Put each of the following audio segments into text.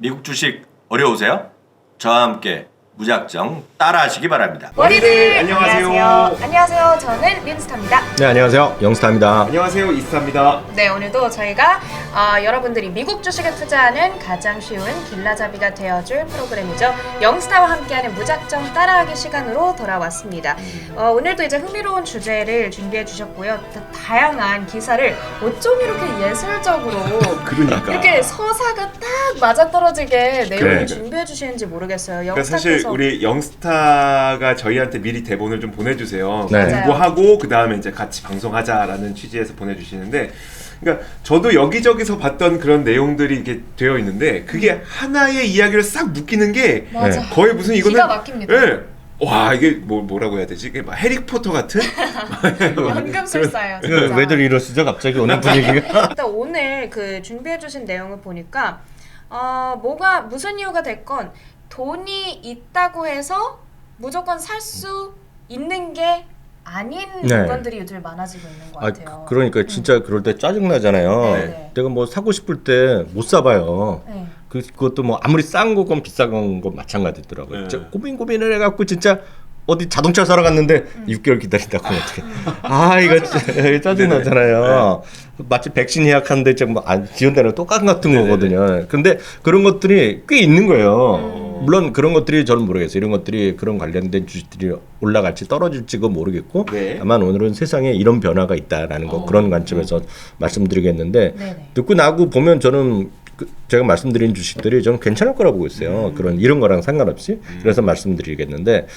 미국 주식 어려우세요? 저와 함께 무작정 따라하시기 바랍니다. 머리들 안녕하세요. 안녕하세요. 저는 린스타입니다. 네, 안녕하세요. 영스타입니다. 안녕하세요, 이스타입니다. 네, 오늘도 저희가 여러분들이 미국 주식에 투자하는 가장 쉬운 길라잡이가 되어줄 프로그램이죠. 영스타와 함께하는 무작정 따라하기 시간으로 돌아왔습니다. 오늘도 이제 흥미로운 주제를 준비해 주셨고요. 다양한 기사를 어쩜 이렇게 예술적으로 그러니까. 이렇게 서사가 딱 맞아떨어지게 내용을 그래. 준비해 주시는지 모르겠어요. 그러니까 사실 우리 영스타가 저희한테 미리 대본을 좀 보내주세요. 네. 공부하고 그 다음에 이제 같이 방송하자라는 취지에서 보내주시는데, 그러니까 저도 여기저기서 봤던 그런 내용들이 이렇게 되어 있는데 그게 하나의 이야기를 싹 묶이는 게 맞아. 거의 무슨 이거는 기가 막힙니다. 예. 와, 이게 뭐라고 해야 되지? 이게 막 해리포터 같은? 연금술사예요. 진짜. 왜들 이러시죠? 갑자기 오늘 분위기가? 일단 오늘 그 준비해주신 내용을 보니까 무슨 이유가 됐건 돈이 있다고 해서 무조건 살 수 있는 게 아닌 네. 물건들이 요즘 많아지고 있는 것 같아요. 그러니까 진짜 그럴 때 짜증 나잖아요. 네. 내가 뭐 사고 싶을 때 못 사봐요. 네. 그것도 뭐 아무리 싼 거건 비싼 건 마찬가지더라고요. 네. 진짜 고민을 해갖고 진짜 어디 자동차 사러 갔는데 6개월 기다린다고 어떻게? 아 이거 짜증 나잖아요. 마치 백신 예약하는데 지금 지원되는 똑같은 거거든요. 근데 그런 것들이 꽤 있는 거예요. 물론 그런 것들이 저는 모르겠어요. 이런 것들이 그런 관련된 주식들이 올라갈지 떨어질지도 모르겠고 네. 다만 오늘은 세상에 이런 변화가 있다라는 거 그런 관점에서 말씀드리겠는데 네네. 듣고 나고 보면 저는 제가 말씀드린 주식들이 저는 괜찮을 거라고 보고 있어요. 이런 거랑 상관없이. 그래서 말씀드리겠는데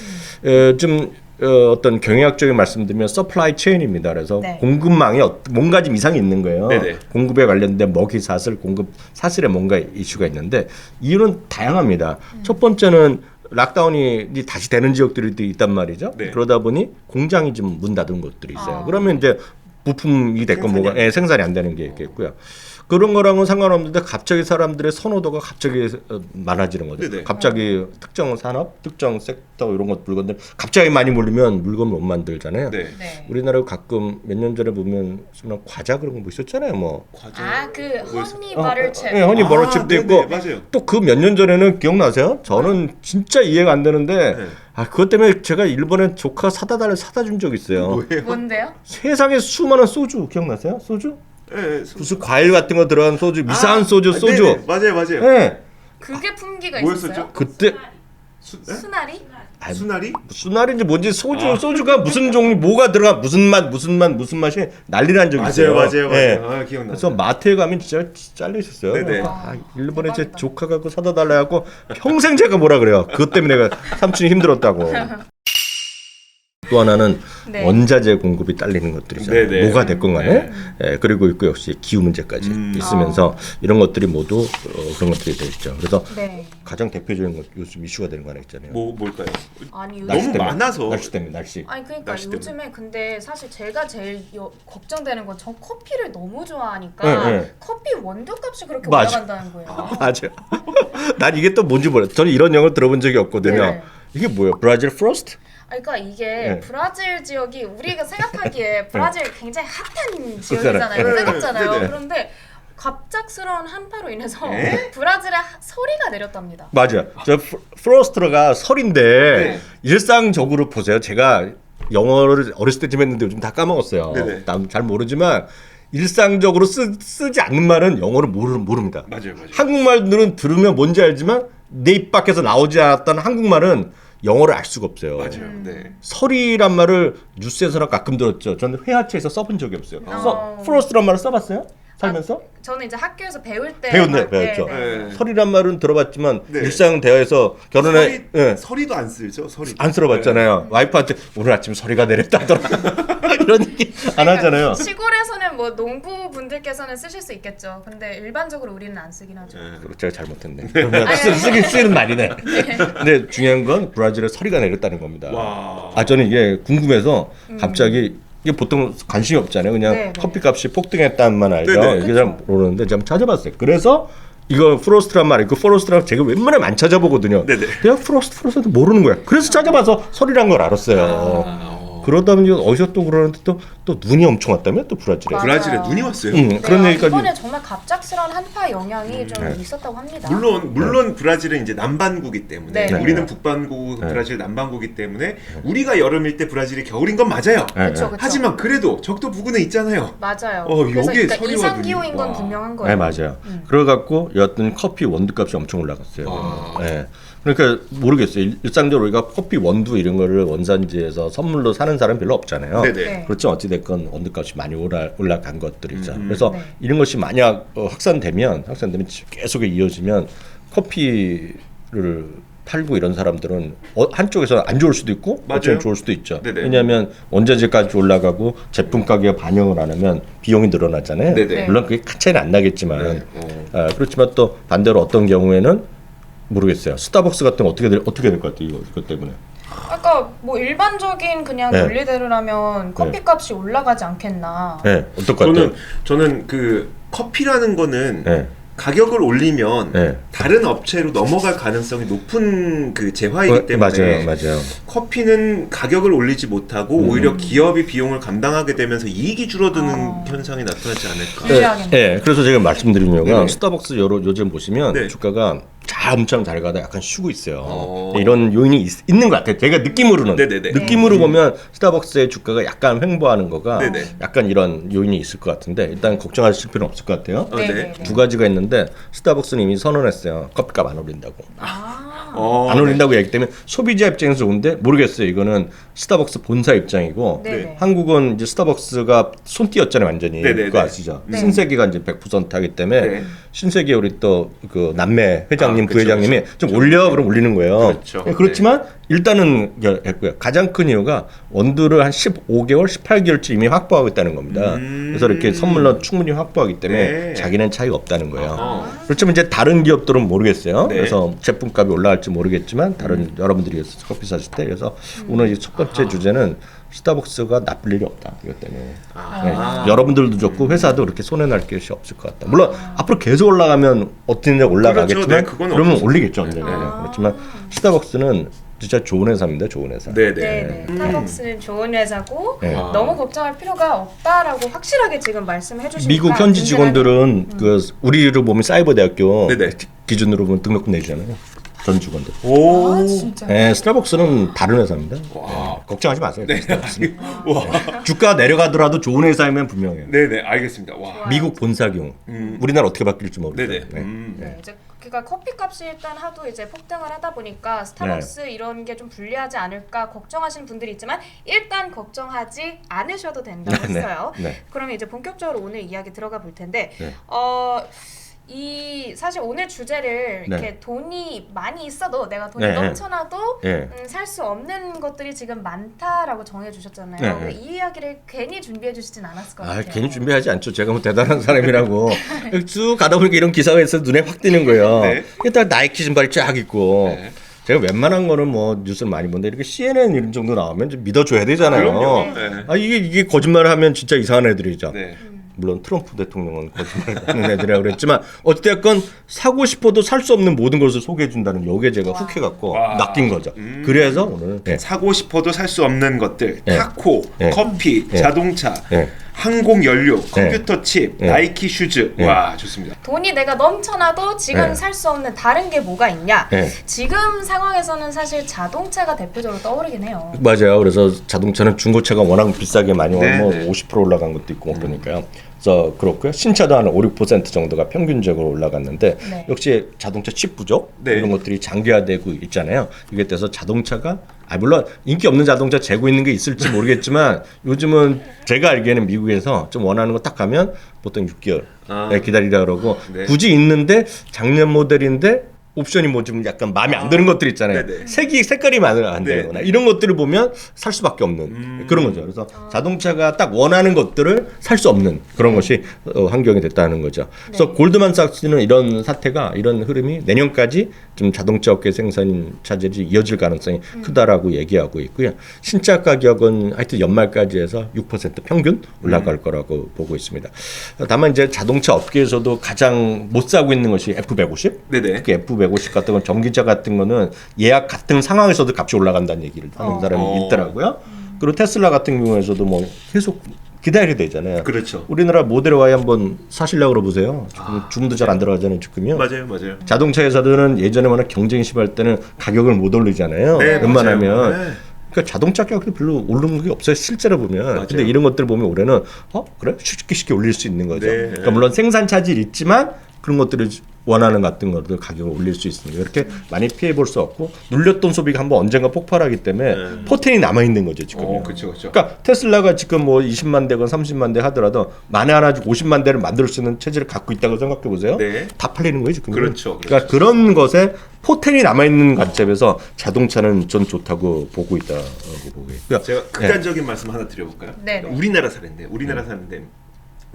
어떤 경영학적인 말씀드리면 서플라이 체인입니다. 그래서 네. 공급망에 뭔가 좀 이상이 있는 거예요. 네네. 공급에 관련된 먹이 사슬, 공급 사슬에 뭔가 이슈가 있는데 이유는 다양합니다. 첫 번째는 락다운이 다시 되는 지역들이 있단 말이죠. 네. 그러다 보니 공장이 좀 문 닫은 것들이 있어요. 그러면 이제 부품이 됐건 생산이 안 되는 게 있겠고요. 그런 거랑은 상관없는데 갑자기 사람들의 선호도가 갑자기 많아지는 거죠. 네네. 갑자기 특정 산업, 특정 섹터 이런 것 물건들 갑자기 많이 몰리면 물건을 못 만들잖아요. 네. 네. 우리나라 가끔 몇 년 전에 보면 과자 그런 거 뭐 있었잖아요. 뭐 허니 버터칩. 네, 허니 버터칩도 네네, 있고 맞아요. 또 그 몇 년 전에는 기억나세요? 저는 진짜 이해가 안 되는데 네. 그것 때문에 제가 일본에 조카 사다 준 적이 있어요. 뭐예요? 뭔데요? 세상에 수많은 소주 기억나세요? 소주? 네, 무슨 과일 같은 거 들어간 소주, 미세한 소주. 네네, 맞아요. 네. 그게 품기가 뭐였었죠? 있었어요? 그때 수나리? 수나리? 수나리인지 뭔지 소주가 무슨 종류 뭐가 들어가 무슨 맛이 난리 난 적이 있어요. 맞아요. 네. 아, 기억나. 그래서 마트에 가면 진짜 잘려 있었어요. 네네. 일본에 제 대박이다. 조카가 그거 사다 달라 해갖고 평생 제가 뭐라 그래요. 그것 때문에 내가 삼촌이 힘들었다고. 또 하나는 네. 원자재 공급이 딸리는 것들이잖아요. 네네. 뭐가 됐건 간에. 예, 그리고 있고 역시 기후 문제까지 있으면서 이런 것들이 모두 그런 것들이 되어 있죠. 그래서 네. 가장 대표적인 것 요즘 이슈가 되는 거 하나 있잖아요. 뭘까요? 아니 요즘 너무 많아서. 날씨 때문에 날씨. 아니 그러니까 날씨 때문에. 요즘에 근데 사실 제가 제일 걱정되는 건 전 커피를 너무 좋아하니까 네, 네. 커피 원두값이 그렇게 맞아. 올라간다는 거예요. 맞아요. 난 이게 또 뭔지 몰라. 저는 이런 영어 들어본 적이 없거든요. 네. 이게 뭐예요? 브라질 프로스트? 그러니까 이게 네. 브라질 지역이 우리가 생각하기에 브라질 굉장히 핫한 그렇잖아요. 지역이잖아요. 네. 뜨겁잖아요. 네네. 그런데 갑작스러운 한파로 인해서 네? 브라질에 소리가 내렸답니다. 맞아요. 저 프로스트가 설인데 네. 일상적으로 보세요. 제가 영어를 어렸을 때쯤 했는데 요즘 다 까먹었어요. 네네. 난 잘 모르지만 일상적으로 쓰지 않는 말은 영어를 모릅니다. 맞아요. 한국말들은 들으면 뭔지 알지만 내 입 밖에서 나오지 않았던 한국말은 영어를 알 수가 없어요. 맞아요. 네. 설이란 말을 뉴스에서나 가끔 들었죠. 저는 회화체에서 써본 적이 없어요. 프로스트란 말을 써봤어요? 살면서? 저는 이제 학교에서 배울 때 배웠죠. 네. 설이란 말은 들어봤지만 네. 일상 대화에서 결혼에 서리도 안 쓰죠. 서리. 안 쓸어봤잖아요. 와이프한테 오늘 아침 서리가 내렸다더라. 이런 얘기 안 하잖아요. 시골에서는 뭐 농부 분들께서는 쓰실 수 있겠죠. 근데 일반적으로 우리는 안 쓰긴 하죠. 제가 잘못했네. 그러면 쓰는 말이네. 근데 중요한 건 브라질에 서리가 내렸다는 겁니다. 와. 저는 이게 궁금해서 갑자기 이게 보통 관심이 없잖아요. 그냥 네, 네. 커피값이 폭등했다는만 알죠. 네네. 이게 잘 모르는데 제가 한번 찾아봤어요. 그래서 이거 프로스트란 말이 그 프로스트란 제가 웬만하면 안 찾아보거든요. 네네. 내가 프로스트 모르는 거야. 그래서 찾아봐서 설이란 걸 알았어요. 그러다 보니 어디서 또 그러는데 또 눈이 엄청 왔다며 또 브라질에. 맞아요. 브라질에 눈이 왔어요. 네, 그런 얘기까지. 이번에 정말 갑작스러운 한파 영향이 좀 있었다고 합니다. 물론 브라질은 이제 남반구기 때문에 네. 우리는 북반구, 브라질 남반구기 때문에 우리가 여름일 때 브라질이 겨울인 건 맞아요. 그쵸. 하지만 그래도 적도 부근에 있잖아요. 맞아요. 여기에 그러니까 서리와 이상 눈이. 기후인 건 와. 분명한 네, 거예요. 맞아요. 그래갖고 여하튼 커피 원두값이 엄청 올라갔어요. 아. 네. 그러니까 모르겠어요. 일상적으로 우리가 커피 원두 이런 거를 원산지에서 선물로 사는 사람 별로 없잖아요. 네네. 네. 그렇죠. 어찌됐건 원두값이 많이 올라간 것들이죠. 음. 그래서 네. 이런 것이 만약 확산되면 계속 이어지면 커피를 팔고 이런 사람들은 한쪽에서 안 좋을 수도 있고 맞아요. 어쩌면 좋을 수도 있죠. 네네. 왜냐하면 원자재까지 올라가고 제품 가격에 반영을 안 하면 비용이 늘어나잖아요. 네네. 물론 그게 큰 차이는 안 나겠지만 네. 그렇지만 또 반대로 어떤 경우에는 모르겠어요. 스타벅스 같은 거 어떻게 될 것 같아요. 이거 때문에. 그러니까 뭐 일반적인 그냥 네. 논리대로라면 커피값이 올라가지 않겠나. 네, 어떨 것 같아요? 저는 그 커피라는 거는 네. 가격을 올리면 네. 다른 업체로 넘어갈 가능성이 높은 그 재화이기 때문에 맞아요. 커피는 가격을 올리지 못하고 오히려 기업이 비용을 감당하게 되면서 이익이 줄어드는 현상이 나타나지 않을까. 유리하겠네요. 네, 그래서 제가 말씀드린 이유가 네네. 스타벅스 요즘 보시면 네. 주가가 엄청 잘 가다 약간 쉬고 있어요. 어. 이런 요인이 있는 것 같아요. 제가 느낌으로는 네네네. 느낌으로 보면 스타벅스의 주가가 약간 횡보하는 거가 네네. 약간 이런 요인이 있을 것 같은데 일단 걱정하실 필요는 없을 것 같아요. 네. 네. 두 가지가 있는데 스타벅스는 이미 선언했어요. 커피값 안 올린다고. 안 네. 올린다고 얘기 때문에 소비자 입장에서 좋은데 모르겠어요. 이거는 스타벅스 본사 입장이고 네. 한국은 이제 스타벅스가 손띄었잖아요. 완전히. 네네네. 그거 아시죠? 네. 신세계가 이제 100% 하기 때문에 네. 신세계 우리 또 그 남매 회장님 그쵸, 부회장님이 그쵸. 좀 올려 그럼 올리는 거예요. 그렇죠. 그렇지만 일단은 했고요. 가장 큰 이유가 원두를 한 15개월, 18개월치 이미 확보하겠다는 겁니다. 그래서 이렇게 선물로 충분히 확보하기 때문에 네. 자기는 차이가 없다는 거예요. 아하. 그렇지만 이제 다른 기업들은 모르겠어요. 네. 그래서 제품값이 올라갈지 모르겠지만 다른 여러분들이 커피 사실 때 그래서 오늘 이 첫 번째 주제는 스타벅스가 나쁠 일이 없다. 이것 때문에 네. 여러분들도 좋고 회사도 그렇게 손해 날 것이 없을 것 같다. 물론 앞으로 계속 올라가면 어떻게 올라가겠지만 그렇죠. 네, 그건 그러면 없죠. 올리겠죠. 언젠가. 그렇지만 스타벅스는 진짜 좋은 회사입니다. 좋은 회사. 네네. 스타벅스는 좋은 회사고 네. 너무 걱정할 필요가 없다라고 확실하게 지금 말씀해 주시니까 미국 현지 직원들은 그 우리를 보면 사이버 대학교 네네. 기준으로 보면 등록금 내주잖아요. 전 직원들. 오. 아 진짜. 네, 스타벅스는 다른 회사입니다. 와. 네, 걱정하지 마세요. 스타벅스는. 와. 주가 내려가더라도 좋은 회사이면 분명해요. 네네. 알겠습니다. 와. 미국 본사 경우 우리나라 어떻게 바뀔지 모르겠어요. 네네. 네. 네, 이제 그러니까 커피값이 일단 하도 이제 폭등을 하다 보니까 스타벅스 이런 게 좀 불리하지 않을까 걱정하시는 분들이 있지만 일단 걱정하지 않으셔도 된다고 네, 했어요. 네. 그러면 이제 본격적으로 오늘 이야기 들어가 볼 텐데 네. 이 사실 오늘 주제를 네. 이렇게 돈이 많이 있어도 내가 돈이 네, 네. 넘쳐나도 네. 살 수 없는 것들이 지금 많다라고 정해 주셨잖아요. 네, 근데 네. 이 이야기를 괜히 준비해 주시진 않았을 것 아, 같아요. 괜히 준비하지 않죠. 제가 뭐 대단한 사람이라고 쭉 가다 보니까 이런 기사가 있어 눈에 확 띄는 거예요. 네. 일단 나이키 신발이 쫙 있고 네. 제가 웬만한 거는 뭐 뉴스를 많이 보는데 이렇게 CNN 이런 정도 나오면 좀 믿어줘야 되잖아요. 그럼요. 네. 아 이게 거짓말을 하면 진짜 이상한 애들이죠. 네. 물론 트럼프 대통령은 거짓말하는 애들이라고 그랬지만 어쨌든 사고 싶어도 살 수 없는 모든 것을 소개해 준다는 여기에 제가 훅 해갖고 와. 낚인 거죠. 그래서 오늘 사고 싶어도 살 수 없는 것들, 네. 타코, 네. 커피, 네. 자동차, 네. 항공 연료, 컴퓨터 칩, 네. 나이키 슈즈. 네. 와, 좋습니다. 돈이 내가 넘쳐나도 지금 네. 살 수 없는 다른 게 뭐가 있냐? 네. 지금 상황에서는 사실 자동차가 대표적으로 떠오르긴 해요. 맞아요. 그래서 자동차는 중고차가 워낙 비싸게 많이 네, 뭐 네. 50% 올라간 것도 있고 그러니까요. 그래서 그렇고요. 신차도 한 5, 6% 정도가 평균적으로 올라갔는데 네. 역시 자동차 칩 부족 네. 이런 것들이 장기화되고 있잖아요. 이게 돼서 자동차가 물론 인기 없는 자동차 재고 있는 게 있을지 모르겠지만 요즘은 제가 알기에는 미국에서 좀 원하는 거 딱 가면 보통 6개월 기다리라 그러고 네. 굳이 있는데 작년 모델인데 옵션이 뭐 좀 약간 마음에 안 드는 것들 있잖아요. 네네. 색깔이 마음에 안 네. 되거나 이런 것들을 보면 살 수밖에 없는 그런 거죠. 그래서 자동차가 딱 원하는 것들을 살 수 없는 그런 것이 환경이 됐다는 거죠. 그래서 골드만삭스는 이런 사태가 이런 흐름이 내년까지 좀 자동차 업계 생산 차질이 이어질 가능성이 크다라고 얘기하고 있고요. 신차 가격은 하여튼 연말까지 해서 6% 평균 올라갈 거라고 보고 있습니다. 다만 이제 자동차 업계에서도 가장 못 사고 있는 것이 F150. 네네. 특히 F150 같은 건 전기차 같은 거는 예약 같은 상황에서도 값이 올라간다는 얘기를 하는 사람이 있더라고요. 그리고 테슬라 같은 경우에서도 뭐 계속 기다려야 되잖아요. 그렇죠. 우리나라 모델 Y 한번 사시려고 보세요. 지금 주문도 잘 안 들어가잖아요. 지금요. 맞아요. 자동차 회사들은 예전에만 경쟁이 심할 때는 가격을 못 올리잖아요. 네, 웬만하면. 맞아요. 네. 그러니까 자동차 가격이 별로 오르는 게 없어요. 실제로 보면. 맞아요. 근데 이런 것들 보면 올해는 그래? 쉽게 올릴 수 있는 거죠. 네. 그러니까 물론 생산 차질이 있지만 그런 것들을 원하는 같은 것들 가격을 올릴 수 있습니다. 이렇게 많이 피해 볼 수 없고 눌렸던 소비가 한번 언젠가 폭발하기 때문에 네. 포텐이 남아 있는 거죠 지금. 그렇죠. 그러니까 테슬라가 지금 뭐 20만 대건 30만 대 하더라도 만에 하나 50만 대를 만들 수 있는 체제를 갖고 있다고 생각해 보세요. 네. 다 팔리는 거예요 지금. 그렇죠. 그러니까 그런 것에 포텐이 남아 있는 관점에서 자동차는 전 좋다고 보고 있다고 보고 있고요. 제가 극단적인 말씀 하나 드려볼까요? 네. 우리나라 사례인데 우리나라 사례인데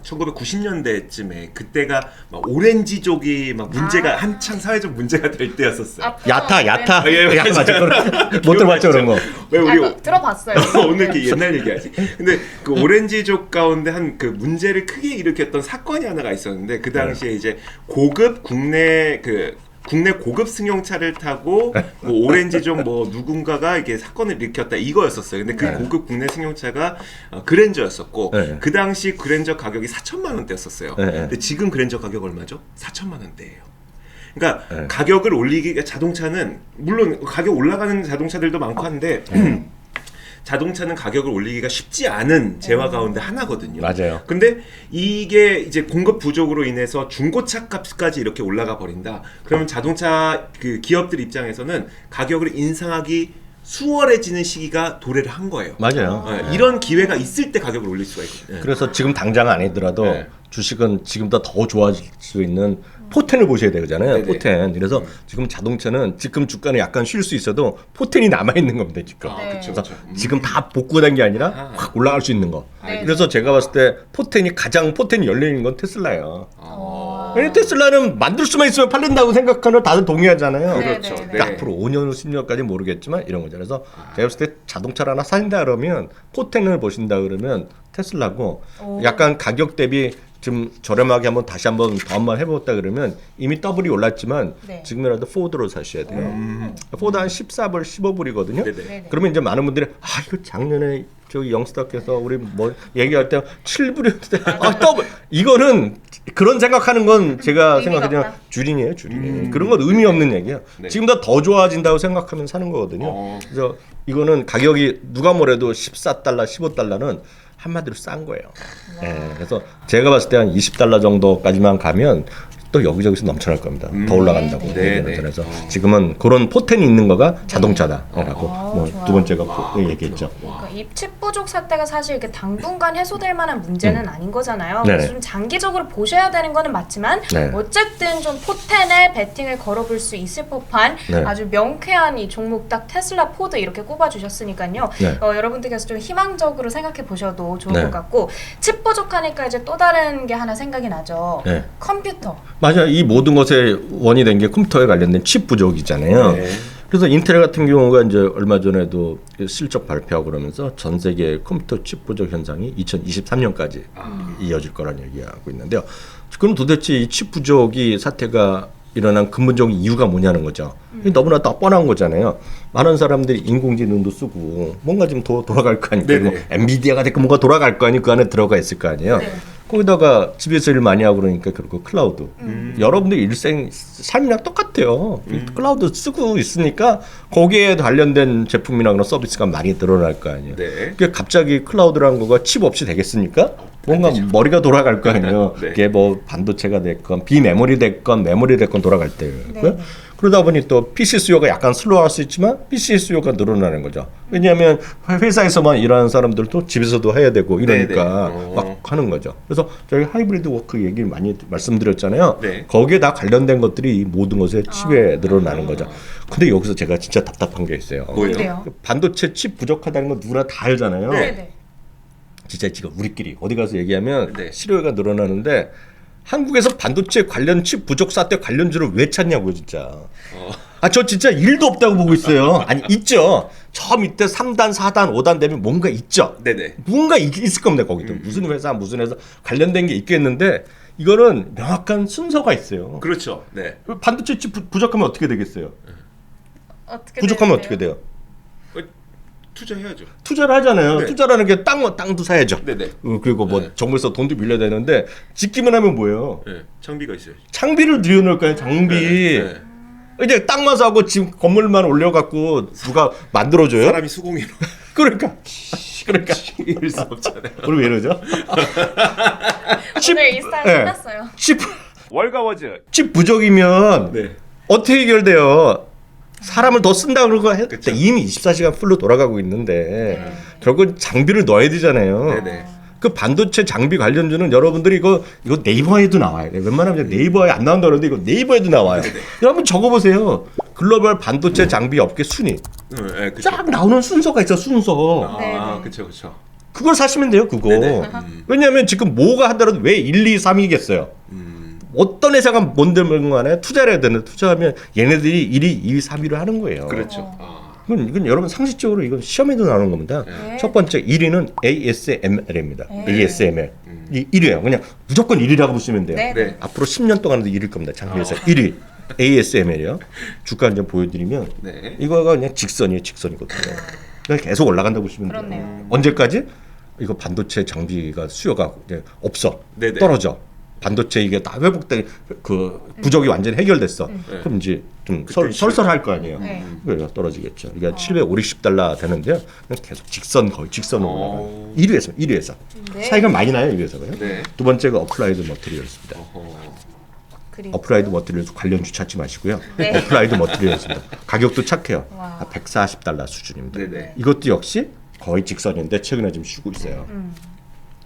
1990년대쯤에 그때가 막 오렌지족이 막 문제가 한창 사회적 문제가 될 때였었어요. 야타. 예, 야, 맞아. 못 들어봤죠 그런 거. 왜 우리 그거 들어봤어요. 오늘 이렇게 옛날 얘기하지. 근데 그 오렌지족 가운데 한 그 문제를 크게 일으켰던 사건이 하나가 있었는데 그 당시에 이제 고급 국내 고급 승용차를 타고 뭐 오렌지족 뭐 누군가가 이게 사건을 일으켰다 이거였었어요. 근데 그 고급 국내 승용차가 그랜저였었고 네. 그 당시 그랜저 가격이 4천만 원대였었어요. 네. 근데 지금 그랜저 가격 얼마죠? 4천만 원대예요. 그러니까 네. 가격을 올리기가 자동차는 물론 가격 올라가는 자동차들도 많고 한데 자동차는 가격을 올리기가 쉽지 않은 재화 가운데 하나거든요. 맞아요. 근데 이게 이제 공급 부족으로 인해서 중고차 값까지 이렇게 올라가 버린다. 그러면 자동차 그 기업들 입장에서는 가격을 인상하기 수월해지는 시기가 도래를 한 거예요. 맞아요. 이런 기회가 있을 때 가격을 올릴 수가 있거든요. 그래서 지금 당장 아니더라도 네. 주식은 지금보다 더 좋아질 수 있는 포텐을 보셔야 되잖아요. 네네. 포텐. 그래서 지금 자동차는 지금 주가는 약간 쉴 수 있어도 포텐이 남아 있는 겁니다. 지금. 네. 그쵸, 그래서 그쵸. 지금 다 복구된 게 아니라 확 올라갈 수 있는 거. 네. 그래서 제가 봤을 때 가장 포텐이 열려 있는 건 테슬라예요. 왜냐면 테슬라는 만들 수만 있으면 팔린다고 생각하는 다들 동의하잖아요. 네, 그렇죠. 네, 네. 그러니까 앞으로 5년, 10년까지 모르겠지만 이런 거죠. 그래서 제가 봤을 때 자동차를 하나 사신다 그러면 포텐을 보신다 그러면 테슬라고 약간 가격 대비 좀 저렴하게 다시 한번 더 한번 해보았다 그러면 이미 더블이 올랐지만 네. 지금이라도 포드로 사셔야 돼요. 포드 한 14불, 15불이거든요. 네네. 네네. 그러면 이제 많은 분들이 이거 작년에 저기 영스타께서 우리 뭐 얘기할 때 7불이었는데 더블 이거는 그런 생각하는 건 제가 의미가 생각하기에는 없다? 줄이네요, 줄이네. 그런 건 의미 없는 얘기예요. 네. 지금보다 더 좋아진다고 생각하면 사는 거거든요. 그래서 이거는 가격이 누가 뭐래도 14달러, 15달러는 한마디로 싼 거예요. 예, 그래서 제가 봤을 때 한 20달러 정도까지만 가면 또 여기저기서 넘쳐날 겁니다. 더 올라간다고. 네, 얘기는. 네. 그래서 지금은 그런 포텐이 있는 거가 자동차다라고 뭐 좋아요. 두 번째가 얘기했죠. 그러니까 이 칩 부족 사태가 사실 이렇게 당분간 해소될 만한 문제는 아닌 거잖아요. 네네. 그래서 좀 장기적으로 보셔야 되는 거는 맞지만 네. 어쨌든 좀 포텐에 베팅을 걸어볼 수 있을 법한 네. 아주 명쾌한 이 종목 딱 테슬라, 포드 이렇게 꼽아주셨으니까요. 네. 여러분들께서 좀 희망적으로 생각해 보셔도 좋을 네. 것 같고 칩 부족하니까 이제 또 다른 게 하나 생각이 나죠. 네. 컴퓨터. 맞아요. 이 모든 것의 원이 된 게 컴퓨터에 관련된 칩 부족이잖아요. 네. 그래서 인텔 같은 경우가 이제 얼마 전에도 실적 발표하고 그러면서 전 세계 컴퓨터 칩 부족 현상이 2023년까지 이어질 거라는 얘기하고 있는데요. 그럼 도대체 이 칩 부족이 사태가 일어난 근본적인 이유가 뭐냐는 거죠. 이게 너무나 다 뻔한 거잖아요. 많은 사람들이 인공지능도 쓰고 뭔가 좀 더 돌아갈 거 아니에요. 네네. 뭐 엔비디아가 됐고 뭔가 돌아갈 거 아니에요. 그 안에 들어가 있을 거 아니에요. 네. 거기다가 집에서 일 많이 하고 그러니까 그리고 클라우드. 여러분들 일생 삶이랑 똑같아요. 클라우드 쓰고 있으니까 거기에 관련된 제품이나 그런 서비스가 많이 늘어날 거 아니에요. 네. 그게 갑자기 클라우드라는 거가 칩 없이 되겠습니까? 뭔가 머리가 돌아갈 거 아니에요. 네. 그게 뭐 반도체가 됐건 비메모리 됐건 메모리 됐건 돌아갈 때고요. 네. 그러다 보니 또 PC 수요가 약간 슬로우할 수 있지만 PC 수요가 늘어나는 거죠. 왜냐하면 회사에서만 일하는 사람들도 집에서도 해야 되고 이러니까 네네. 막 하는 거죠. 그래서 저희 하이브리드 워크 얘기를 많이 말씀드렸잖아요. 네. 거기에 다 관련된 것들이 이 모든 것에 칩에 늘어나는 거죠. 근데 여기서 제가 진짜 답답한 게 있어요. 뭐예요? 뭔데요? 반도체 칩 부족하다는 건 누구나 다 알잖아요. 네네. 진짜 지금 우리끼리 어디 가서 얘기하면 네. 실효가 늘어나는데 한국에서 반도체 관련 칩 부족 사태 관련주를 왜 찾냐고요, 진짜. 저 진짜 일도 없다고 보고 있어요. 아니, 있죠. 저 밑에 3단, 4단, 5단 되면 뭔가 있죠. 네네. 뭔가 있을 겁니다, 거기도. 무슨 회사 관련된 게 있겠는데 이거는 명확한 순서가 있어요. 그렇죠. 네. 반도체 칩 부족하면 어떻게 되겠어요? 어떻게 부족하면 되는데요? 어떻게 돼요? 투자해야죠. 투자를 하잖아요. 네. 투자라는 게 땅도 사야죠. 네네. 그리고 뭐 네. 정부에서 돈도 빌려야 되는데 짓기만 하면 뭐예요? 네. 장비가 있어요. 장비를 들여놓을 거예요. 장비. 네. 이제 땅만 사고 지금 건물만 올려갖고 누가 만들어줘요? 사람이 수공예로 그러니까 이럴 수 없잖아요. 우리 왜 이러죠? 오늘 일상 네. 끝났어요. 집 월가워즈. 집 부족이면 네. 어떻게 해결돼요? 사람을 더 쓴다 그러고 그쵸. 이미 24시간 풀로 돌아가고 있는데 결국 장비를 넣어야 되잖아요. 네네. 그 반도체 장비 관련주는 여러분들이 이거 네이버에도 나와요. 웬만하면 네이버에 안 나온다 그러는데 이거 네이버에도 나와요. 여러분 적어보세요. 글로벌 반도체 장비 업계 순위 네, 그쵸. 쫙 나오는 순서가 있어. 순서. 아, 네네. 그쵸. 그걸 사시면 돼요. 그거. 네네. 왜냐하면 지금 뭐가 하더라도 왜 1, 2, 3이겠어요. 어떤 회사가 뭔데든 간에 투자를 해야 되는데 투자하면 얘네들이 1위, 2위, 3위를 하는 거예요. 그렇죠. 이건 여러분 상식적으로 이건 시험에도 나오는 겁니다. 네. 첫 번째 1위는 ASML입니다. 네. ASML. 이 1위예요. 그냥 무조건 1위라고 보시면 돼요. 네. 네. 앞으로 10년 동안도 1위일 겁니다. 장비에서 1위. ASML이요. 주가 이제 보여드리면 네. 이거가 그냥 직선이거든요. 그냥 계속 올라간다고 보시면 돼요. 그렇네요. 언제까지? 이거 반도체 장비가 수요가 이제 없어. 네네. 떨어져. 반도체 이게 다 회복돼 그 부족이 완전히 해결됐어. 네. 그럼 이제 좀 그때 설설할 거 아니에요. 네. 그래서 떨어지겠죠. 이게 750달러 되는데요. 그냥 계속 거의 직선으로 올라가요. 1위에서 네. 차이가 많이 나요. 1위에서요. 네. 두 번째가 어플라이드 머티리얼스입니다. 그리고 어플라이드 머티리얼스 관련주 찾지 마시고요. 네. 어플라이드 머티리얼스입니다. 가격도 착해요. 와. 140달러 수준입니다. 네네. 이것도 역시 거의 직선인데 최근에 좀 쉬고 있어요.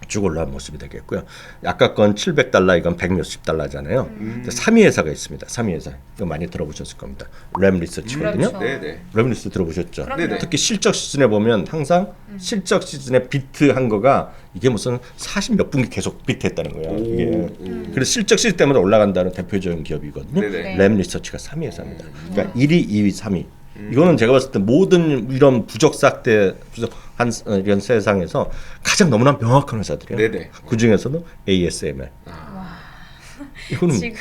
쭉 올라온 모습이 되겠고요. 아까 건 700달러, 이건 100몇십 달러잖아요. 3위 회사가 있습니다. 3위 회사. 이거 많이 들어보셨을 겁니다. 램 리서치거든요. 그렇죠. 네네. 램 리서치 들어보셨죠? 그럼요. 네네. 특히 실적 시즌에 보면 항상 실적 시즌에 비트한 거가 이게 무슨 40 몇 분기 계속 비트했다는 거예요. 이게. 그래서 실적 시즌 때마다 올라간다는 대표적인 기업이거든요. 네네. 램 리서치가 3위 회사입니다. 그러니까 1위, 2위, 3위. 이거는 제가 봤을 때 모든 이런 부적삭대 부족한 이런 세상에서 가장 너무나 명확한 회사들이에요. 네네. 그 중에서도 ASML. 이거는 지금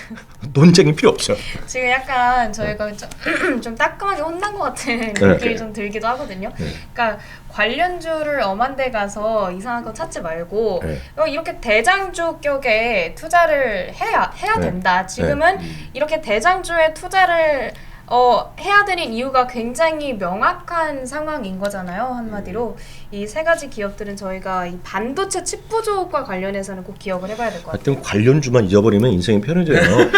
논쟁이 필요 없죠. 지금 약간 저희가 좀 따끔하게 혼난 것 같은 네. 느낌이 좀 들기도 하거든요. 그러니까 관련주를 엄한 데 가서 이상한 거 찾지 말고 네. 이렇게 대장주 격에 투자를 해야 네. 된다. 지금은 이렇게 대장주에 투자를 해야 되는 이유가 굉장히 명확한 상황인 거잖아요. 한마디로 이 세 가지 기업들은 저희가 이 반도체 칩 부족과 관련해서는 꼭 기억을 해봐야 될 것 같아요. 하여튼 관련주만 잊어버리면 인생이 편해져요.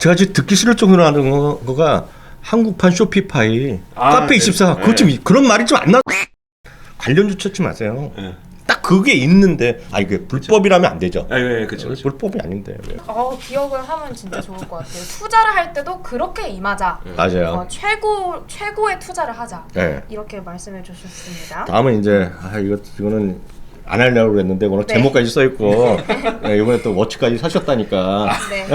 제가 지금 듣기 싫을 정도로 하는 거가 한국판 쇼피파이, 카페24 네. 그거 좀 그런 말이 좀 안 나. 관련주 찾지 마세요. 네. 딱 그게 있는데 이게 불법이라면 안 되죠. 네, 그렇죠. 불법이 아닌데. 왜. 기억을 하면 진짜 좋을 것 같아요. 투자를 할 때도 그렇게 임하자. 맞아요. 최고의 투자를 하자. 네. 이렇게 말씀해 주셨습니다. 다음은 이제 이거는 안 하려고 그랬는데 오늘 네. 제목까지 써 있고 이번에 또 워치까지 사셨다니까. 네.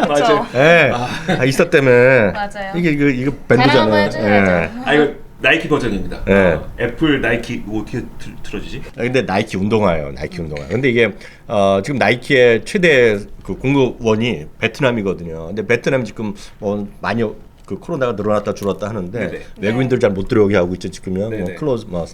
그렇죠. 맞아요. 있었다며. 맞아요. 이거 자랑 한번 밴드잖아요. 해줘야죠. 이거 나이키 버전입니다. 네. 애플 나이키 이거 어떻게 틀어지지? 근데 나이키 운동화예요. 나이키 운동화. 근데 이게 지금 나이키의 최대 그 공급원이 베트남이거든요. 근데 베트남 지금 많이 그 코로나가 늘어났다 줄었다 하는데 네네. 외국인들 잘 못 들어오게 하고 있죠 지금요. 네네.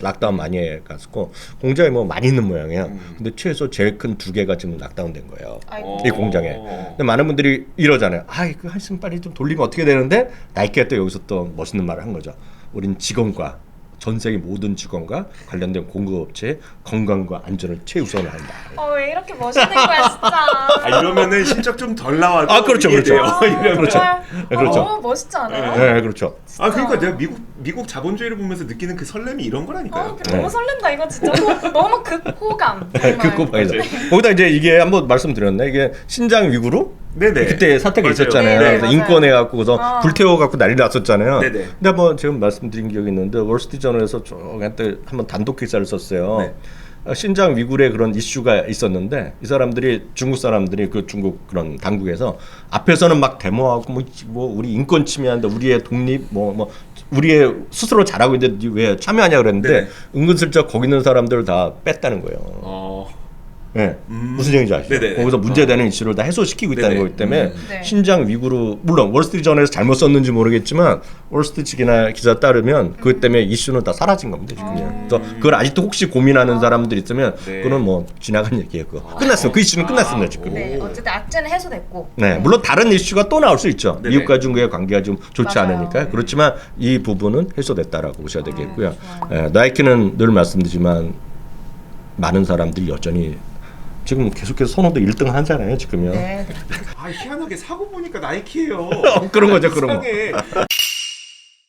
락다운 많이 해가지고 공장에 많이 있는 모양이에요. 근데 최소 제일 큰 2개가 지금 락다운된 거예요. 아이고. 이 공장에. 근데 많은 분들이 이러잖아요. 이거 한숨 빨리 좀 돌리면 어떻게 되는데 나이키가 또 여기서 또 멋있는 말을 한 거죠. 우린 직원과 전 세계 모든 직원과 관련된 공급업체의 건강과 안전을 최우선을 한다. 왜 이렇게 멋있는 거야 진짜. 이러면은 실적 좀 덜 나와도 그렇죠, 이해돼요. 그렇죠. 그렇죠. 정말, 그렇죠. 너무 멋있지 않아요? 네, 그렇죠. 그러니까 내가 미국 자본주의를 보면서 느끼는 그 설렘이 이런 거라니까요. 너무 설렌다 이거 진짜. 너무 극호감. 정말. 그 꼬박이다. 거기다 이제 이게 한번 말씀드렸네. 이게 신장 위구르? 네네. 그때 사태가 맞아요. 있었잖아요. 네, 그래서 맞아요. 인권해갖고서 불태워갖고 난리 났었잖아요. 네네. 근데 한번 지금 말씀드린 기억이 있는데 월스트리트저널에서 한때 한번 단독 기사를 썼어요. 네. 신장 위구르의 그런 이슈가 있었는데 이 사람들이 중국 사람들이 그 중국 그런 당국에서 앞에서는 막 데모하고 뭐 우리 인권 침해한다, 우리의 독립 뭐 우리의 스스로 잘하고 있는데 왜 참여하냐 그랬는데 네. 은근슬쩍 거기 있는 사람들을 다 뺐다는 거예요. 네. 무슨 얘기인지 아시죠? 네네네. 거기서 문제되는 이슈를 다 해소시키고 있다는 네네. 거기 때문에 네. 신장 위구르 물론 월스트리트저널에서 잘못 썼는지 모르겠지만 월스트리트 기사 따르면 그것 때문에 이슈는 다 사라진 겁니다 지금. 그래서 그걸 아직도 혹시 고민하는 사람들 있으면 네. 그거는 뭐 지나간 얘기예요. 그거. 끝났어요. 그 이슈는 끝났습니다 지금. 네, 어쨌든 악재는 해소됐고. 네, 물론 다른 이슈가 또 나올 수 있죠. 네네. 미국과 중국의 관계가 좀 좋지 맞아요. 않으니까. 그렇지만 이 부분은 해소됐다라고 보셔야 되겠고요. 좋아요. 나이키는 늘 말씀드리지만 많은 사람들이 여전히 지금 계속해서 선호도 1등 하잖아요, 지금요. 네. 아 희한하게 사고 보니까 나이키예요. 그런 거죠, 그런 거. 이상해.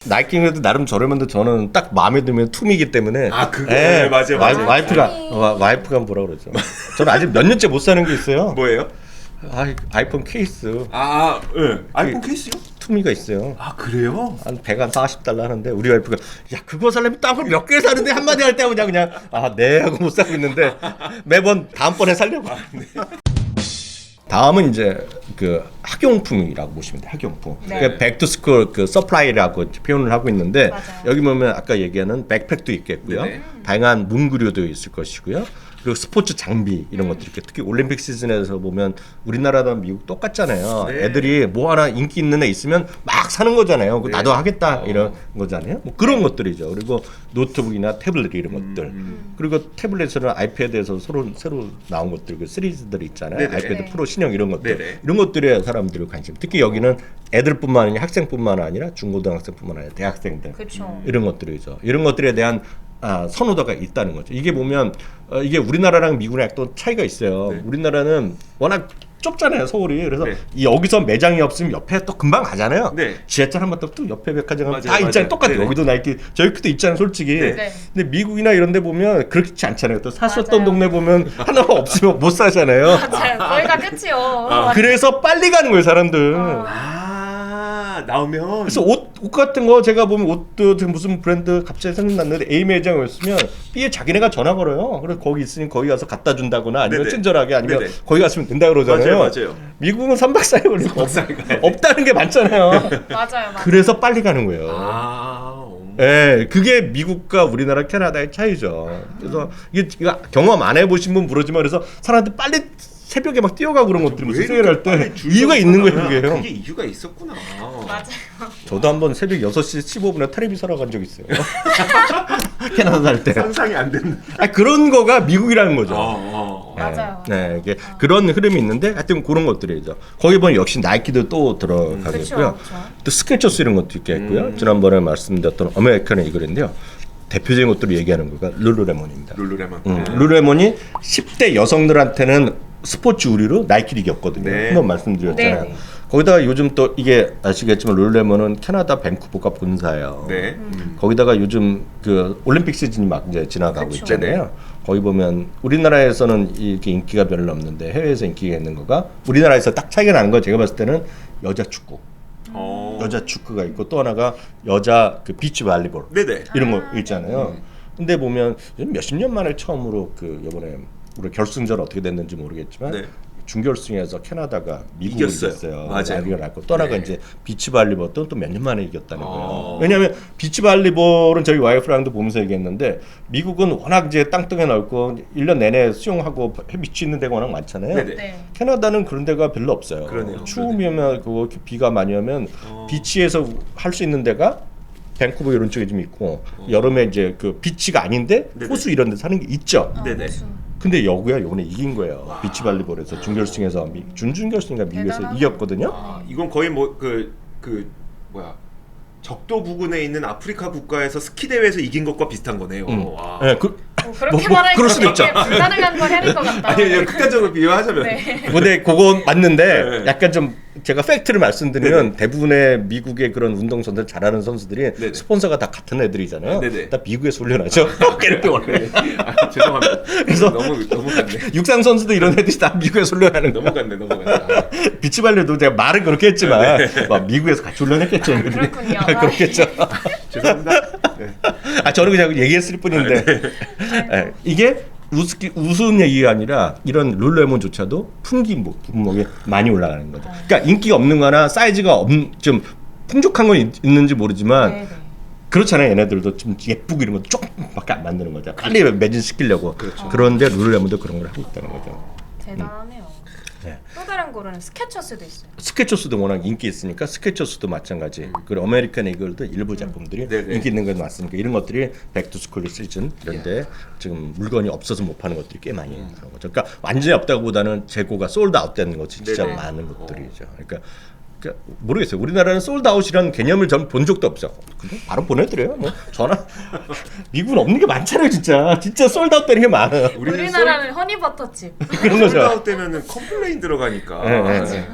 나이키는 나름 저렴한데 저는 딱 마음에 들면 툼이기 때문에. 아, 그거. 네, 맞아요, 맞아요. 와이프가 뭐라 그러죠. 저는 아직 몇 년째 못 사는 게 있어요. 뭐예요? 아이폰 케이스 네. 아이폰 케이스요? 투미가 있어요. 아 그래요? 한 140달러 하는데 우리 와이프가 야 그거 살려면 딴걸 몇 개를 사는데 한마디 할 때마다 그냥 네 하고 못 사고 있는데 매번 다음번에 살려고. 다음은 이제 그 학용품이라고 보시면 돼요. 학용품. 네. 그러니까 백투스쿨 그 서플라이라고 표현을 하고 있는데 맞아요. 여기 보면 아까 얘기하는 백팩도 있겠고요. 네네. 다양한 문구류도 있을 것이고요. 그리고 스포츠 장비 이런 것들 이렇게 특히 올림픽 시즌에서 보면 우리나라랑 미국 똑같잖아요. 네. 애들이 뭐 하나 인기 있는 애 있으면 막 사는 거잖아요. 네. 나도 하겠다 이런 거잖아요. 뭐 그런 것들이죠. 그리고 노트북이나 태블릿 이런 것들. 그리고 태블릿은 아이패드에서 새로 나온 것들 그 시리즈들이 있잖아요. 네네. 아이패드 프로 신형 이런 것들. 네네. 이런 것들에 사람들이 관심. 특히 여기는 애들뿐만 아니라 학생뿐만 아니라 중고등학생뿐만 아니라 대학생들. 그렇죠. 이런 것들이죠. 이런 것들에 대한 선호도가 있다는 거죠. 이게 보면 이게 우리나라랑 미국이랑 또 차이가 있어요. 네. 우리나라는 워낙 좁잖아요, 서울이. 그래서 네. 여기서 매장이 없으면 옆에 또 금방 가잖아요. 네. 지하철 한번 또 옆에 백화점 맞아요, 다 있잖아요. 맞아요. 똑같아요. 네네. 여기도 나이키, 저희도 있잖아요, 솔직히. 네. 네. 근데 미국이나 이런 데 보면 그렇지 않잖아요. 또 샀었던 맞아요. 동네 보면 하나가 없으면 못 사잖아요. 맞아요. 거기가 끝이요. 그래서 빨리 가는 거예요, 사람들. 나오면 그래서 옷 같은 거 제가 보면 옷도 지금 무슨 브랜드 갑자기 생각났는데 A 매장에 있으면 B에 자기네가 전화 걸어요. 그래서 거기 있으니 거기 가서 갖다 준다거나 아니면 네네. 친절하게 아니면 네네. 거기 갔으면 된다 그러잖아요. 맞아요. 미국은 3박 4일 걸리고 가야 돼. 없다는 게 많잖아요. 맞아요. 그래서 빨리 가는 거예요. 예, 그게 미국과 우리나라, 캐나다의 차이죠. 그래서 이거 경험 안 해보신 분 모르지만 그래서 사람들 빨리 새벽에 막 뛰어가고 그런 것들이 무슨 세일할 때 이유가 있는 거예요, 그게. 그게 이유가 있었구나. 맞아요. 저도 한번 새벽 6시 15분에 텔레비 사러 간 적 있어요. 캐나다 살 때. 상상이 안 되는. 그런 거가 미국이라는 거죠. 네. 맞아요. 네, 이게 그런 흐름이 있는데 하여튼 그런 것들이죠. 거기 보면 역시 나이키도 또 들어가겠고요. 그쵸. 또 스케쳐스 이런 것도 있겠고요. 지난번에 말씀드렸던 아메리칸 이글인데요. 대표적인 것들을 얘기하는 거가 룰루레몬입니다. 룰루레몬. 룰루레몬이 10대 여성들한테는 스포츠 의류로 나이키를 이겼거든요. 네. 한번 말씀드렸잖아요. 네. 거기다가 요즘 또 이게 아시겠지만 룰루레몬은 캐나다 밴쿠버가 본사예요. 네. 거기다가 요즘 그 올림픽 시즌이 막 이제 지나가고 그쵸. 있잖아요. 거기 보면 우리나라에서는 이렇게 인기가 별로 없는데 해외에서 인기가 있는 거가 우리나라에서 딱 차이가 나는 거 제가 봤을 때는 여자 축구. 여자 축구가 있고 또 하나가 여자 그 비치 발리볼 네네. 이런 거 있잖아요. 근데 보면 몇십 년 만에 처음으로 그 이번에 우리 결승전 어떻게 됐는지 모르겠지만 네. 준결승에서 캐나다가 미국을 이겼어요. 이겼어요. 맞아요. 난리가 났고 또 하나가 네. 이제 비치발리볼은 또 몇 년 만에 이겼다는 거예요. 왜냐하면 비치발리볼은 저희 와이프랑도 보면서 얘기했는데 미국은 워낙 이제 땅덩이 넓고 1년 내내 수영하고 비치 있는 데가 워낙 많잖아요. 네네. 네. 캐나다는 그런 데가 별로 없어요. 그러네요. 추우면 그거 비가 많이 오면 비치에서 할 수 있는 데가 밴쿠버 이런 쪽에 좀 있고 여름에 이제 그 비치가 아닌데 네네. 호수 이런 데 사는 게 있죠. 네네. 근데 여구야 요번에 이긴 거예요. 비치발리볼에서 준결승에서 준결승인가 미국에서 대단하네. 이겼거든요. 이건 거의 뭐 뭐야 적도 부근에 있는 아프리카 국가에서 스키 대회에서 이긴 것과 비슷한 거네요. 와. 네, 그렇게 뭐 말하니까 그럴 수도 있죠. 되게 불가능한 걸 해낼 것 같다. 아니 극단적으로 비유하자면 네. 근데 그건 맞는데 네. 약간 좀 제가 팩트를 말씀드리면 대부분의 미국의 그런 운동선수들 잘하는 선수들이 네네. 스폰서가 다 같은 애들이잖아요. 네네. 다 미국에서 훈련하죠. 어깨를 원래. 죄송합니다. 그래서 너무 갔네. 육상 선수도 이런 애들이 다 미국에서 훈련하는 거. 너무 갔네. 비치발리도 제가 말은 그렇게 했지만 막 미국에서 같이 훈련했겠죠. 애들이. 그렇군요. 그렇겠죠. 죄송합니다. 네. 저는 그냥 얘기했을 뿐인데 예, 이게 우스운 얘기가 아니라 이런 룰루레몬조차도 품목이 많이 올라가는 거죠. 그러니까 인기가 없는 거나 사이즈가 좀 풍족한 건 있는지 모르지만 네, 네. 그렇잖아요. 얘네들도 좀 예쁘고 이런 것도 조금밖에 안 만드는 거죠. 빨리 매진시키려고. 그렇죠. 그런데 룰루레몬도 그런 걸 하고 있다는 거죠. 대단하네요. 네. 또 다른 거로는 스케쳐스도 있어요. 스케쳐스도 워낙 인기 있으니까 스케쳐스도 마찬가지. 그리고 아메리칸 이글도 일부 작품들이 네네. 인기 있는 건 맞으니까 이런 것들이 백투스쿨 시즌 이런데 지금 물건이 없어서 못 파는 것들이 꽤 많이 있는 거죠. 그러니까 완전히 없다고보다는 재고가 솔드 아웃되는 것이 진짜 네네. 많은 것들이죠. 그러니까 모르겠어요. 우리나라는 솔드아웃이라는 개념을 전 본 적도 없어. 근데 바로 보내드려요. 뭐 전화. 미국은 없는 게 많잖아요, 진짜. 진짜 솔드아웃되는 게 많아요. 우리나라는 허니버터칩. 그런 거죠. 솔드아웃 되면은 컴플레인 들어가니까. 네.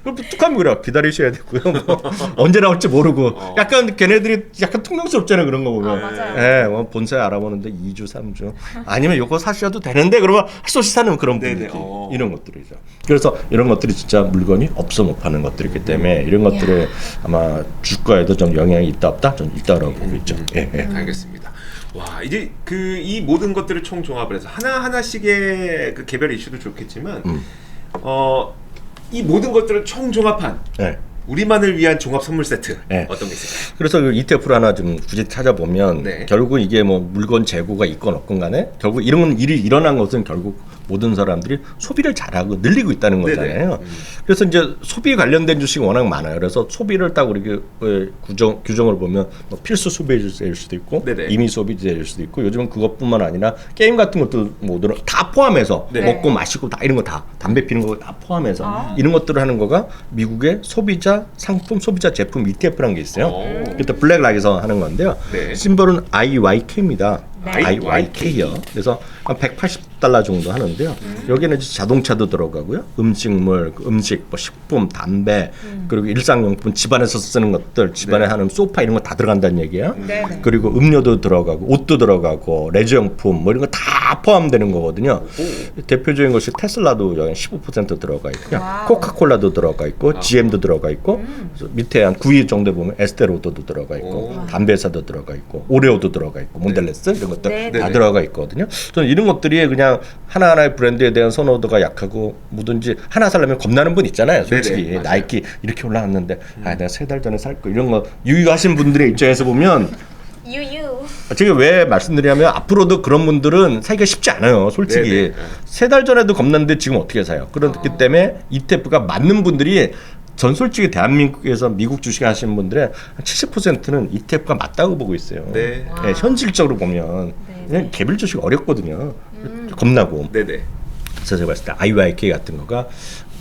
그럼 뚝하면 그래 기다리셔야 되고요. 뭐 언제 나올지 모르고 약간 걔네들이 약간 퉁명스럽잖아요 그런 거 보면. 맞아요. 예, 뭐 본사에 알아보는데 2주 3주 아니면 요거 사셔도 되는데 그러면 할 수 없이 사는 그런 네네. 분위기 이런 것들이죠. 그래서 이런 것들이 진짜 물건이 없어 못 파는 것들이기 때문에 이런 것들이 아마 주가에도 좀 영향이 있다 없다 좀 있다라고 보고 있죠. 예, 예. 알겠습니다. 와 이제 그 이 모든 것들을 총 종합을 해서 하나 하나씩의 그 개별 이슈도 좋겠지만 이 모든 것들을 총 종합한 예. 우리만을 위한 종합 선물 세트 네. 어떤 게 있을까요? 그래서 그 ETF를 하나 좀 굳이 찾아보면 네. 결국 이게 뭐 물건 재고가 있건 없건 간에 결국 이런 일이 일어난 것은 결국 모든 사람들이 소비를 잘하고 늘리고 있다는 거잖아요. 그래서 이제 소비 관련된 주식이 워낙 많아요. 그래서 소비를 딱 우리 규정을 보면 뭐 필수 소비재일 수도 있고 네네. 임의 소비재일 수도 있고 요즘은 그것뿐만 아니라 게임 같은 것도 모두 다 포함해서 네. 먹고 마시고 다 이런 거 다 담배 피는 거 다 포함해서 이런 것들을 하는 거가 미국의 소비자 상품 소비자 제품 ETF라는 게 있어요. 그때 블랙락에서 하는 건데요. 네. 심벌은 IYK입니다. 네. IYK요. 그래서 한 $180 정도 하는데요. 여기는 이제 자동차도 들어가고요. 음식물, 음식, 뭐 식품, 담배, 그리고 일상용품, 집안에서 쓰는 것들, 집안에 네. 하는 소파 이런 거 다 들어간다는 얘기예요. 네네. 그리고 음료도 들어가고 옷도 들어가고 레저용품 뭐 이런 거 다 포함되는 거거든요. 대표적인 것이 테슬라도 여기 15% 들어가 있고요. 와우. 코카콜라도 들어가 있고 GM도 들어가 있고 그래서 밑에 한 9위 정도 보면 에스테로도도 들어가 있고 오. 담배사도 들어가 있고 오레오도 들어가 있고 몬델레스 이런 것들 네. 다 네네. 들어가 있거든요. 저는 이런 것들이 그냥 하나하나의 브랜드에 대한 선호도가 약하고 뭐든지 하나 살려면 겁나는 분 있잖아요. 솔직히 네네, 맞아요. 나이키 이렇게 올라왔는데 아 내가 3달 전에 살 거 이런 거 유유하신 분들의 입장에서 보면 유유. 제가 왜 말씀드리냐면 앞으로도 그런 분들은 사기가 쉽지 않아요. 솔직히 네네. 3달 전에도 겁났는데 지금 어떻게 사요? 그렇기 때문에 ETF가 맞는 분들이 전 솔직히 대한민국에서 미국 주식 하시는 분들의 한 70%는 ETF가 맞다고 보고 있어요. 네. 와. 네, 현실적으로 보면 네. 그냥 개별 주식 어렵거든요. 겁나고. 네네. 그래서 제가 봤을 때 IYK 같은 거가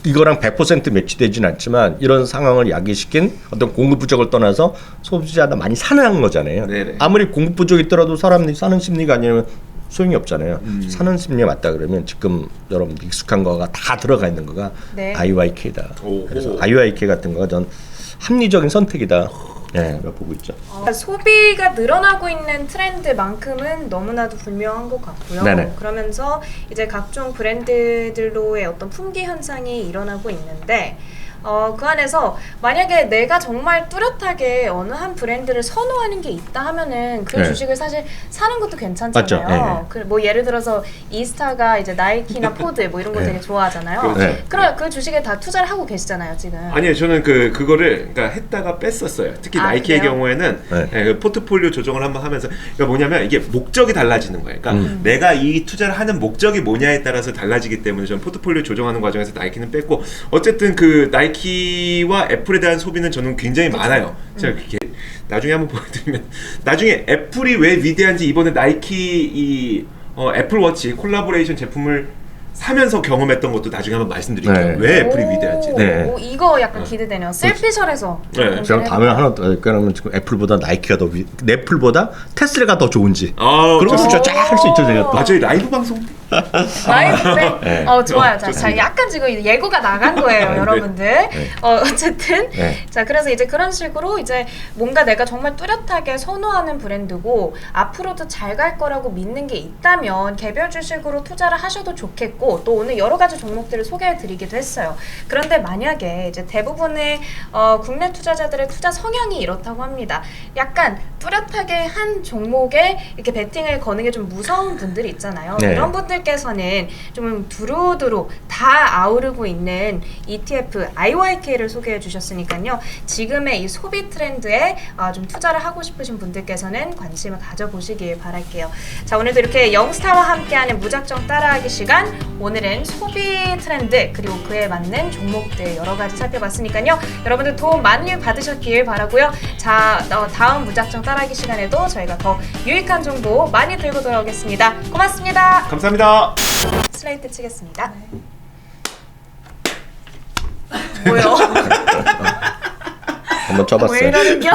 이거랑 100% 매치되진 않지만 이런 상황을 야기시킨 어떤 공급 부족을 떠나서 소비자가 많이 사는 거잖아요. 네네. 아무리 공급 부족이 있더라도 사람들이 사는 심리가 아니면 소용이 없잖아요. 사는 심리에 맞다 그러면 지금 여러분 익숙한 거가 다 들어가 있는 거가 네. IYK다. 오. 그래서 IYK 같은 거가 전 합리적인 선택이다. 네, 보고 있죠. 소비가 늘어나고 있는 트렌드만큼은 너무나도 분명한 것 같고요. 네네. 그러면서 이제 각종 브랜드들로의 어떤 품귀 현상이 일어나고 있는데 그 안에서 만약에 내가 정말 뚜렷하게 어느 한 브랜드를 선호하는 게 있다 하면은 그 네. 주식을 사실 사는 것도 괜찮잖아요. 맞죠. 네. 뭐 예를 들어서 이스타가 이제 나이키나 포드 뭐 이런 거 네. 되게 좋아하잖아요. 그렇죠. 네. 그럼 그 주식에 다 투자를 하고 계시잖아요, 지금. 아니요, 저는 그거를 그러니까 했다가 뺐었어요. 특히 아, 나이키의 그래요? 경우에는 네. 그 포트폴리오 조정을 한번 하면서 그러니까 뭐냐면 이게 목적이 달라지는 거예요. 그러니까 내가 이 투자를 하는 목적이 뭐냐에 따라서 달라지기 때문에 저는 포트폴리오 조정하는 과정에서 나이키는 뺐고 어쨌든 그 나이키와 애플에 대한 소비는 저는 굉장히 많아요. 제가 그게 나중에 한번 보여드리면 나중에 애플이 왜 위대한지 이번에 나이키 이 애플워치 콜라보레이션 제품을 사면서 경험했던 것도 나중에 한번 말씀드릴게요. 네. 왜 애플이 오, 위대한지. 네. 오, 이거 약간 기대되네요. 셀피셜에서. 네. 제가 다음에 하나 더 그러면 지금 애플보다 나이키가 더 애플보다 테슬라가 더 좋은지 아, 그런 거 진짜 쫙 할 수 있죠 제가 또. 아, 저희 라이브 방송 라이브 때? 네. 좋아요. 자, 약간 지금 예고가 나간 거예요, 네. 여러분들. 어쨌든. 네. 자, 그래서 이제 그런 식으로 이제 뭔가 내가 정말 뚜렷하게 선호하는 브랜드고 앞으로도 잘 갈 거라고 믿는 게 있다면 개별 주식으로 투자를 하셔도 좋겠고 드리고 또 오늘 여러 가지 종목들을 소개해 드리기도 했어요. 그런데 만약에 이제 대부분의 국내 투자자들의 투자 성향이 이렇다고 합니다. 약간 뚜렷하게 한 종목에 이렇게 베팅을 거는 게 좀 무서운 분들이 있잖아요. 네. 이런 분들께서는 좀 두루두루 다 아우르고 있는 ETF IYK를 소개해 주셨으니까요. 지금의 이 소비 트렌드에 좀 투자를 하고 싶으신 분들께서는 관심을 가져보시길 바랄게요. 자, 오늘도 이렇게 영스타와 함께하는 무작정 따라하기 시간, 오늘은 소비 트렌드 그리고 그에 맞는 종목들 여러 가지 살펴봤으니까요. 여러분들 도움 많이 받으셨길 바라고요. 자, 다음 무작정 따라하기 시간에도 저희가 더 유익한 정보 많이 들고 돌아오겠습니다. 고맙습니다. 감사합니다. 슬레이트 치겠습니다. 뭐요? 한번 쳐봤어요. 왜 이러는겨?